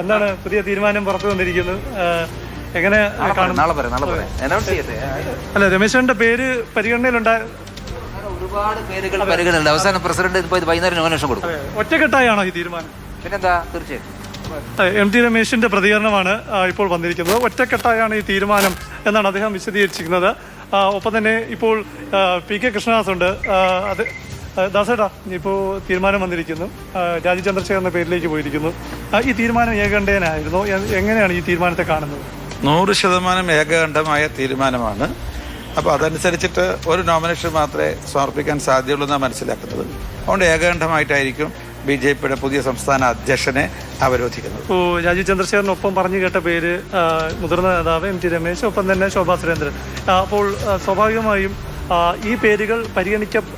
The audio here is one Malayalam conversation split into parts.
എന്താണ് പുതിയ തീരുമാനം പുറത്തു വന്നിരിക്കുന്നത്? എങ്ങനെ അല്ല, രമേശന്റെ പേര് പരിഗണനയിലുണ്ടായ ഒരുപാട് പേരുകൾ പരിഗണനയുണ്ട്. അവസാനം പ്രസിഡന്റ് വൈകുന്നേരം നോമിനേഷൻ കൊടുക്കും. ഒറ്റക്കെട്ടായാണോ ഈ തീരുമാനം? പിന്നെന്താ, തീർച്ചയായും MT രമേശിന്റെ പ്രതികരണമാണ് ഇപ്പോൾ വന്നിരിക്കുന്നത്. ഒറ്റക്കെട്ടായാണ് ഈ തീരുമാനം എന്നാണ് അദ്ദേഹം വിശദീകരിച്ചിരിക്കുന്നത്. ഒപ്പം തന്നെ ഇപ്പോൾ PK കൃഷ്ണദാസ് ഉണ്ട്. അത് ദാസേട്ടാ, ഇപ്പോൾ തീരുമാനം വന്നിരിക്കുന്നു, രാജീവ് ചന്ദ്രശേഖർ എന്ന പേരിലേക്ക് പോയിരിക്കുന്നു. ഈ തീരുമാനം ഏകകണ്ഠേനായിരുന്നു. എങ്ങനെയാണ് ഈ തീരുമാനത്തെ കാണുന്നത്? 100% ഏകകണ്ഠമായ തീരുമാനമാണ്. അപ്പോൾ അതനുസരിച്ചിട്ട് ഒരു നോമിനേഷൻ മാത്രമേ സമർപ്പിക്കാൻ സാധ്യതയുള്ളൂ എന്നാണ് മനസ്സിലാക്കുന്നത്. അതുകൊണ്ട് ഏകകണ്ഠമായിട്ടായിരിക്കും BJPയുടെ പുതിയ സംസ്ഥാന അധ്യക്ഷനെ അവരോധിക്കുന്നത്. ഇപ്പോൾ രാജീവ് ചന്ദ്രശേഖറിനൊപ്പം പറഞ്ഞു കേട്ട പേര് മുതിർന്ന നേതാവ് MT രമേശ്, ഒപ്പം തന്നെ ശോഭാ സുരേന്ദ്രൻ. അപ്പോൾ സ്വാഭാവികമായും ഈ പേരുകൾ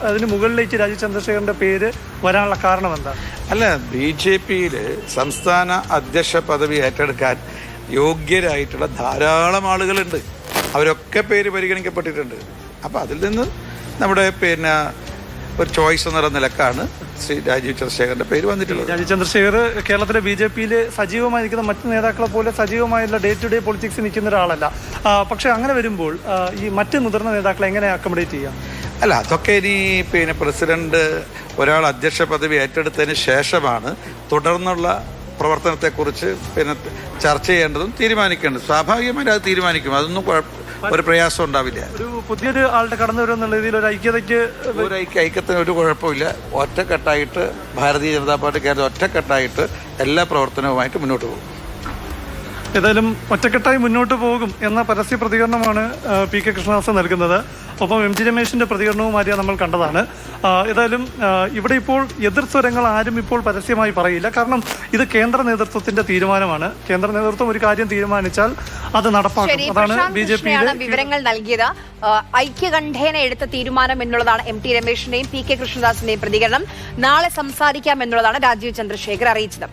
അതിന് മുകളിലേക്ക് രാജീവ് ചന്ദ്രശേഖറിന്റെ പേര് വരാനുള്ള കാരണം എന്താ? അല്ല, BJPയിൽ സംസ്ഥാന അധ്യക്ഷ പദവി ഏറ്റെടുക്കാൻ യോഗ്യരായിട്ടുള്ള ധാരാളം ആളുകളുണ്ട്. അവരൊക്കെ പേര് പരിഗണിക്കപ്പെട്ടിട്ടുണ്ട്. അപ്പോൾ അതിൽ നിന്ന് നമ്മുടെ ഒരു ചോയ്സ് എന്നുള്ള നിലക്കാണ് ശ്രീ രാജീവ് ചന്ദ്രശേഖറിന്റെ പേര് വന്നിട്ടുള്ളത്. രാജീവ് ചന്ദ്രശേഖർ കേരളത്തിലെ BJPയിൽ സജീവമായിരിക്കുന്ന മറ്റു നേതാക്കളെ പോലെ സജീവമായുള്ള ഡേ ടു ഡേ പൊളിറ്റിക്സ് നിൽക്കുന്ന ഒരാളല്ല. പക്ഷെ അങ്ങനെ വരുമ്പോൾ ഈ മറ്റ് മുതിർന്ന നേതാക്കളെ എങ്ങനെ അക്കോമഡേറ്റ് ചെയ്യാം? അല്ല, അതൊക്കെ ഇനി പ്രസിഡന്റ് ഒരാൾ അധ്യക്ഷ പദവി ഏറ്റെടുത്തതിന് ശേഷമാണ് തുടർന്നുള്ള പ്രവർത്തനത്തെക്കുറിച്ച് ചർച്ച ചെയ്യേണ്ടതും തീരുമാനിക്കേണ്ടതും. സ്വാഭാവികമായിട്ട് അത് തീരുമാനിക്കും. അതൊന്നും ഒരു പ്രയാസം ഉണ്ടാവില്ല. ഒരു പുതിയൊരു ആളുടെ കടന്നു വരുമെന്നുള്ള രീതിയിൽ ഒരു ഐക്യത്തിന് ഒരു കുഴപ്പമില്ല. ഒറ്റക്കെട്ടായിട്ട് ഭാരതീയ ജനതാ പാർട്ടി കേരളം ഒറ്റക്കെട്ടായിട്ട് എല്ലാ പ്രവർത്തനവുമായിട്ട് മുന്നോട്ട് പോകും. ഏതായാലും ഒറ്റക്കെട്ടായി മുന്നോട്ട് പോകും എന്ന പരസ്യ പ്രതികരണമാണ് PK കൃഷ്ണദാസ് നൽകുന്നത്. ഒപ്പം MT രമേശിന്റെ പ്രതികരണവും ആര്യ നമ്മൾ കണ്ടതാണ്. ഏതായാലും ഇവിടെ ഇപ്പോൾ എതിർ സ്വരങ്ങൾ ആരും ഇപ്പോൾ പരസ്യമായി പറയില്ല. കാരണം ഇത് കേന്ദ്ര നേതൃത്വത്തിന്റെ തീരുമാനമാണ്. കേന്ദ്ര നേതൃത്വം ഒരു കാര്യം തീരുമാനിച്ചാൽ അത് നടപ്പാക്കും. അതാണ് BJPയുടെ വിവരങ്ങൾ നൽകിയത്. ഐക്യകണ്ഠേന എടുത്ത തീരുമാനം എന്നുള്ളതാണ് MT രമേശിന്റെയും PK കൃഷ്ണദാസിന്റെയും പ്രതികരണം. നാളെ സംസാരിക്കാം എന്നുള്ളതാണ് രാജീവ് ചന്ദ്രശേഖർ അറിയിച്ചത്.